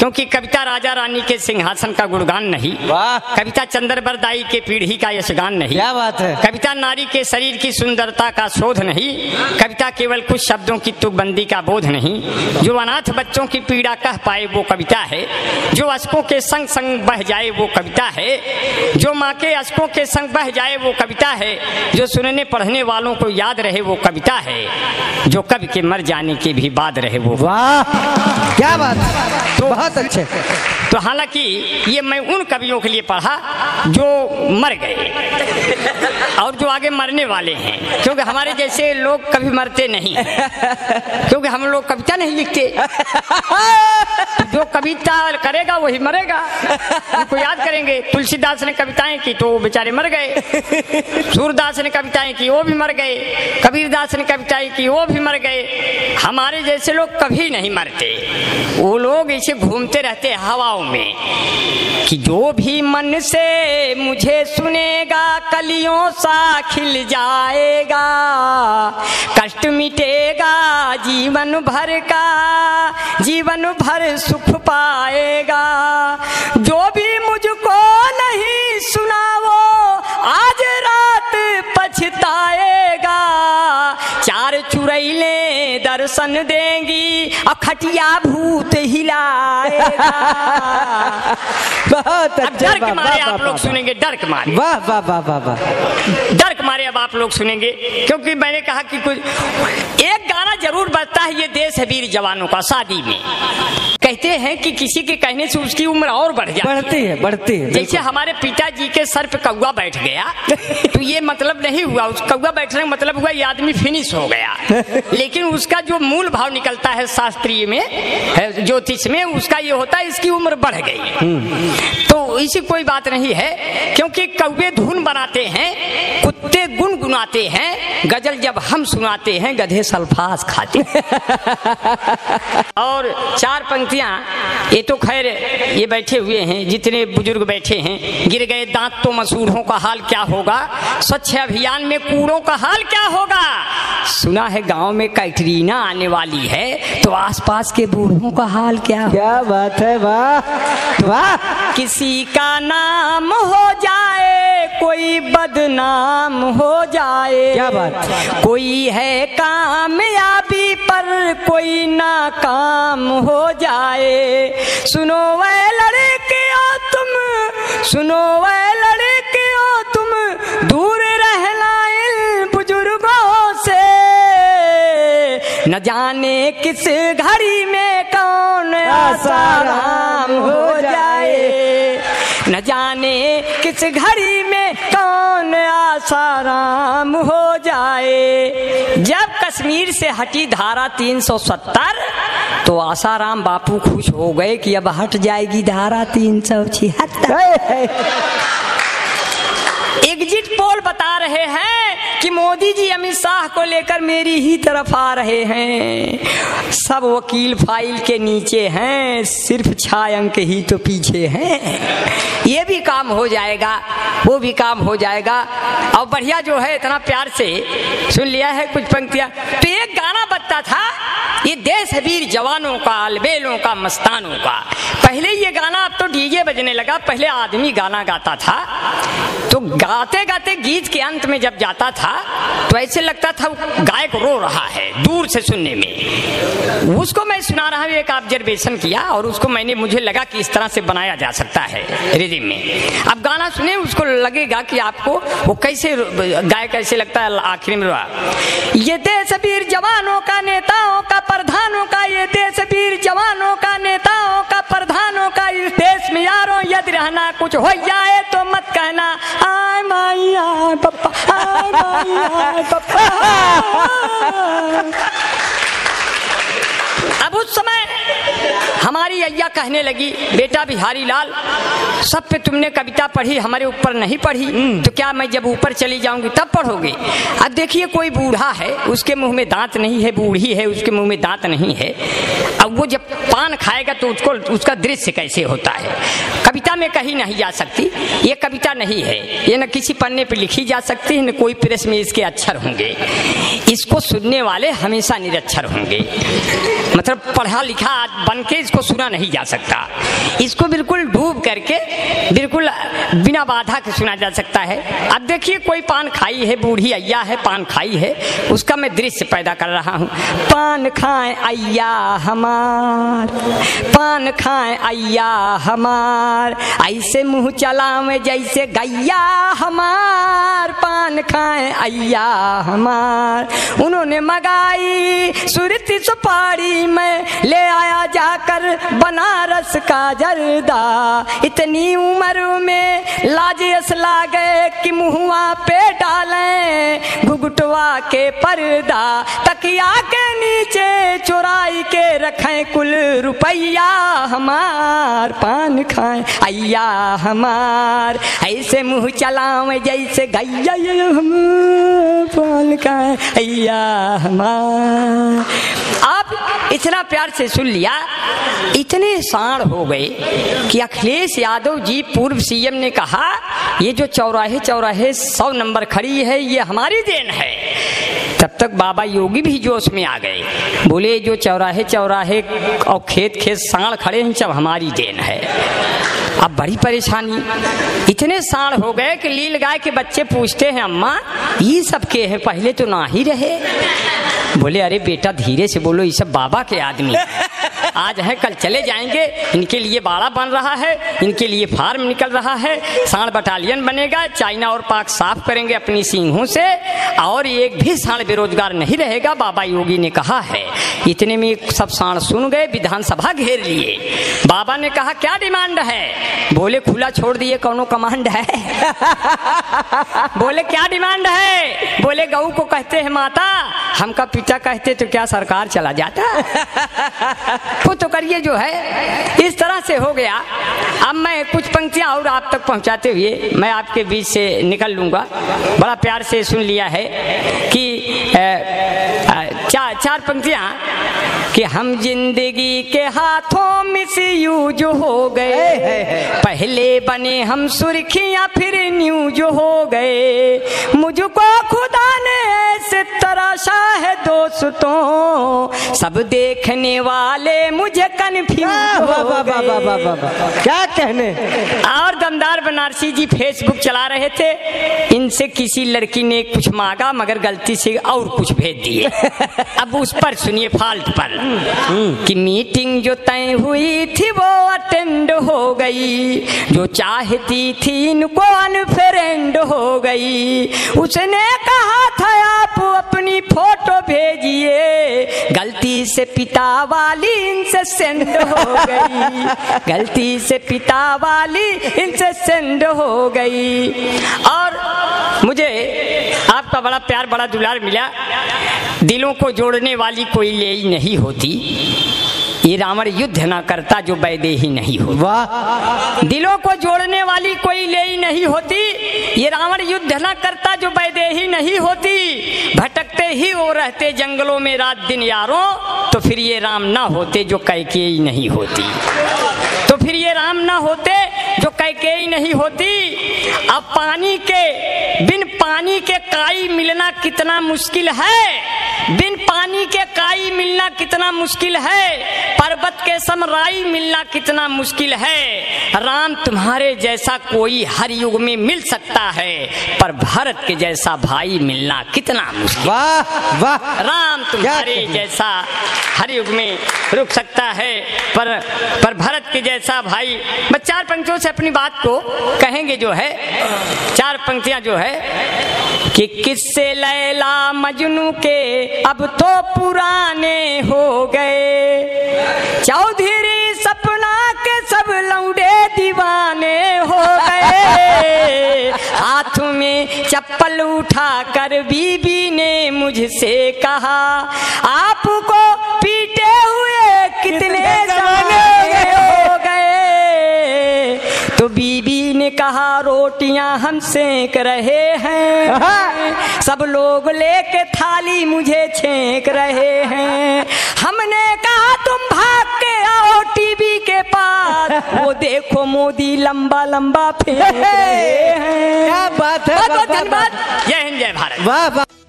क्योंकि कविता राजा रानी के सिंहासन का गुणगान नहीं, वाह, कविता चंद्र बरदाई के पीढ़ी का यशगान नहीं, क्या बात है। कविता नारी के शरीर की सुंदरता का शोध नहीं, कविता केवल कुछ शब्दों की तुकबंदी का बोध नहीं। जो अनाथ बच्चों की पीड़ा कह पाए वो कविता है, जो अश्कों के संग संग बह जाए वो कविता है, जो माँ के अश्कों के संग बह जाए वो कविता है, जो सुनने पढ़ने वालों को याद रहे वो कविता है, जो कवि के मर जाने के भी बाद रहे वो। वाह, क्या बात है, तो बहुत अच्छे। तो हालांकि ये मैं उन कवियों के लिए पढ़ा जो मर गए और जो आगे मरने वाले हैं, क्योंकि हमारे जैसे लोग कभी मरते नहीं, क्योंकि हम लोग कविता नहीं लिखते। जो कविता करेगा वही मरेगा, उनको याद करेंगे। तुलसीदास ने कविताएं की तो वो बेचारे मर गए, सूरदास ने कविताएं की वो भी मर गए, कबीरदास ने कविताएं की वो भी मर गए। हमारे जैसे लोग कभी नहीं मरते, वो लोग ऐसे घूमते रहते हैं हवाओं में कि जो भी मन से मुझे सुनेगा कलियों सा खिल जाएगा, कष्ट मिटेगा जीवन भर का, जीवन भर सुख पाएगा। जो भी मुझको नहीं सुना वो आज रात पछताएगा, चार चुड़ैलें दर्शन देंगी और खटिया भूत हिलाएगा। बहुत अब डर के मारे आप लोग सुनेंगे, डर के मारे। वाह वाह वाह वाह वाह, डर के मारे अब आप लोग सुनेंगे, क्योंकि मैंने कहा कि कुछ एक गाना जरूर बजता है, ये देश है वीर जवानों का। शादी में कहते हैं कि किसी के कहने से उसकी उम्र और बढ़ जाती है, बढ़ती है। जैसे हमारे पिताजी के सर पे कौवा बैठ गया तो ये मतलब नहीं हुआ, उस कौवा बैठने का मतलब हुआ ये आदमी फिनिश हो गया, लेकिन उसका जो मूल भाव निकलता है शास्त्रीय में, ज्योतिष में, उसका ये होता है इसकी उम्र बढ़ गई। तो इसी कोई बात नहीं है, क्योंकि कौवे धुन बनाते हैं, कुत्ते गुनगुनाते हैं, गजल जब हम सुनाते हैं गधे सल्फास खाते हैं। और चार पंक्तियां, ये तो खैर ये बैठे हुए हैं जितने बुजुर्ग बैठे हैं, गिर गए दांत तो मसूड़ों का हाल क्या होगा, स्वच्छ अभियान में कूड़ों का हाल क्या होगा, सुना है गांव में कैटरीना आने वाली है तो आसपास के बूढ़ों का हाल क्या होगा। क्या बात है, वाह वाह। किसी का नाम हो जाए कोई बदनाम हो जाए, क्या बात, कोई है कामयाबी पर कोई नाकाम हो जाए। सुनो वह लड़कियों तुम, सुनो वह लड़कियों तुम, दूर रहना इन बुजुर्गों से, न जाने किस घड़ी में कौन आसाराम हो जाए, न जाने किस घड़ी में कौन आसाराम हो जाए। जब कश्मीर से हटी धारा 370 तो आसाराम बापू खुश हो गए कि अब हट जाएगी धारा 376। एग्जिट पोल बता रहे हैं कि मोदी जी अमित शाह को लेकर मेरी ही तरफ आ रहे हैं, सब वकील फाइल के नीचे हैं, सिर्फ 6 अंक ही तो पीछे हैं। ये भी काम हो जाएगा, वो भी काम हो जाएगा। और बढ़िया जो है इतना प्यार से सुन लिया है कुछ पंक्तियां। तो एक गाना बजता था, ये देश है वीर जवानों का, अलबेलों का, मस्तानों का। पहले ये गाना, अब तो डीजे बजने लगा, पहले आदमी गाना गाता था तो गाते गाते गीत के अंत में जब जाता था तो ऐसे लगता था गायक रो रहा है दूर से सुनने में। उसको मैं सुना रहा हूँ, एक ऑब्जर्वेशन किया और उसको मैंने, मुझे लगा कि इस तरह से बनाया जा सकता है रिदम में। अब गाना सुने, उसको लगेगा कि आपको वो कैसे गायक ऐसे लगता है आखिर में रोआ। ये देश वीर जवानों का, नेताओं का, प्रधानों का, ये देश वीर जवानों का, नेताओं का, प्रधानों का, इस देश में यारों यदि रहना कुछ हो जाए तो मत कहना आय माई आय पप्पा, आय माई आय पप्पा। अब उस समय हमारी अय्या कहने लगी, बेटा बिहारी लाल, सब पे तुमने कविता पढ़ी, हमारे ऊपर नहीं पढ़ी, तो क्या मैं जब ऊपर चली जाऊंगी तब पढ़ोगे। अब देखिए कोई बूढ़ा है, उसके मुंह में दांत नहीं है, बूढ़ी है, उसके मुंह में दांत नहीं है, अब वो जब पान खाएगा तो उसको उसका दृश्य कैसे होता है, कविता में कहीं नहीं जा सकती। ये कविता नहीं है, ये न किसी पन्ने पर लिखी जा सकती है, न कोई प्रेस में इसके अक्षर होंगे। इसको सुनने वाले हमेशा निरक्षर होंगे, मतलब पढ़ा लिखा बन के इसको सुना नहीं जा सकता। इसको बिल्कुल डूब करके बिल्कुल बिना बाधा के सुना जा सकता है। अब देखिए, कोई पान खाई है, बूढ़ी अय्या है, पान खाई है, उसका मैं दृश्य पैदा कर रहा हूँ। पान खाए अय्या हमार, पान खाए अय्या हमार, ऐसे मुँह चलावे जैसे गैया हमार, पान खाए अय्या हमार। उन्होंने मगाई सुरती सुपारी में, ले आया जाकर बनारस का जर्दा। इतनी उम्र में लाजियस लागे कि मुहुआ पे डालें घुघुटवा के पर्दा, तकिया के नीचे चुराई के रखें कुल रुपया हमार, पान खाएं अय्या हमार, ऐसे मुँह चलावे जैसे गैया हमार, पान खाएं अय्या हमार। आप इतना प्यार से सुन लिया। इतने साण हो गए कि अखिलेश यादव जी पूर्व सीएम ने कहा ये जो चौराहे चौराहे 100 नंबर खड़ी है ये हमारी देन है। तब तक बाबा योगी भी जोश में आ गए, बोले जो चौराहे चौराहे और खेत खेत साण खड़े हैं सब हमारी देन है। अब बड़ी परेशानी, इतने साण हो गए कि लील गाय के बच्चे पूछते हैं अम्मा ये सब के हैं, पहले तो ना ही रहे। बोले अरे बेटा धीरे से बोलो, ये सब बाबा के आदमी आज है कल चले जाएंगे, इनके लिए बाड़ा बन रहा है, इनके लिए फार्म निकल रहा है, साण बटालियन बनेगा, चाइना और पाक साफ करेंगे अपनी सींगों से, और एक भी साण बेरोजगार नहीं रहेगा, बाबा योगी ने कहा है। इतने में सब साण सुन गए, विधानसभा घेर लिए। बाबा ने कहा क्या डिमांड है? बोले खुला छोड़ दिए, कौनो कमांड है? बोले क्या डिमांड है? बोले गऊ को कहते हैं माता, हमका पिता कहते तो क्या सरकार चला जाता? वो तो करिए जो है। इस तरह से हो गया। अब मैं कुछ पंक्तियां और आप तक पहुंचाते हुए मैं आपके बीच से निकल लूंगा। बड़ा प्यार से सुन लिया है कि चार पंक्तियां कि हम जिंदगी के हाथों मिसयूज हो गए, पहले बने हम सुर्खियां फिर न्यूज हो गए, मुझको खुदा ने ऐसे तराशा है दोस्तों, सब देखने वाले मुझे कन्फ्यूज हो गए। क्या कहने। और दमदार बनारसी जी फेसबुक चला रहे थे, इनसे किसी लड़की ने कुछ मांगा मगर गलती से और कुछ भेज दिए। अब उस पर सुनिए फाल्ट पर कि मीटिंग जो तय हुई थी वो अटेंड हो गई, जो चाहती थी इनको अनफ्रेंड हो गई, उसने कहा था आप अपनी फोटो भेजिए, गलती से पिता वाली इनसे सेंड हो गई, गलती से पिता वाली इनसे सेंड हो गई। और मुझे आपका बड़ा प्यार बड़ा दुलार मिला। दिलों को जोड़ने वाली कोई लेई नहीं होती, ये रावण युद्ध ना करता जो वैदेही नहीं होती। वाह। दिलों को जोड़ने वाली कोई लेई नहीं होती, ये रावण युद्ध ना करता जो वैदेही नहीं होती, भटकते ही वो रहते जंगलों में रात दिन यारों, तो फिर ये राम ना होते जो कैकेयी नहीं होती, तो फिर ये राम ना होते जो कैकेयी नहीं होती। अब बिन पानी के काई मिलना कितना मुश्किल है, बिन पानी के काई मिलना कितना मुश्किल है, पर्वत के समराई मिलना कितना मुश्किल है। राम तुम्हारे जैसा कोई हर युग में मिल सकता है, पर भारत के जैसा भाई मिलना कितना मुश्किल। वाह वाह। राम तुम्हारे जैसा हर युग में रुक सकता है, पर भारत के जैसा भाई। मैं 4 पंक्तियों से अपनी बात को कहेंगे जो है, 4 पंक्तियां जो है कि किस्से लैला मजनू के अब तो पुराने हो गए, चौधरी सपना के सब लौंडे दीवाने हो गए, हाथ में चप्पल उठाकर बीबी ने मुझसे कहा आपको पीटे हुए कितने जमाने हो गए, तो बीबी ने कहा रोटियां हम सेक रहे हैं, सब लोग लेके थाली मुझे छेक रहे हैं, हमने कहा तुम भाग के आओ टीवी के पास, वो देखो मोदी लंबा लंबा फेंक रहे हैं। क्या बात है। बहुत बहुत धन्यवाद। जय हिंद जय भारत। वाह वाह।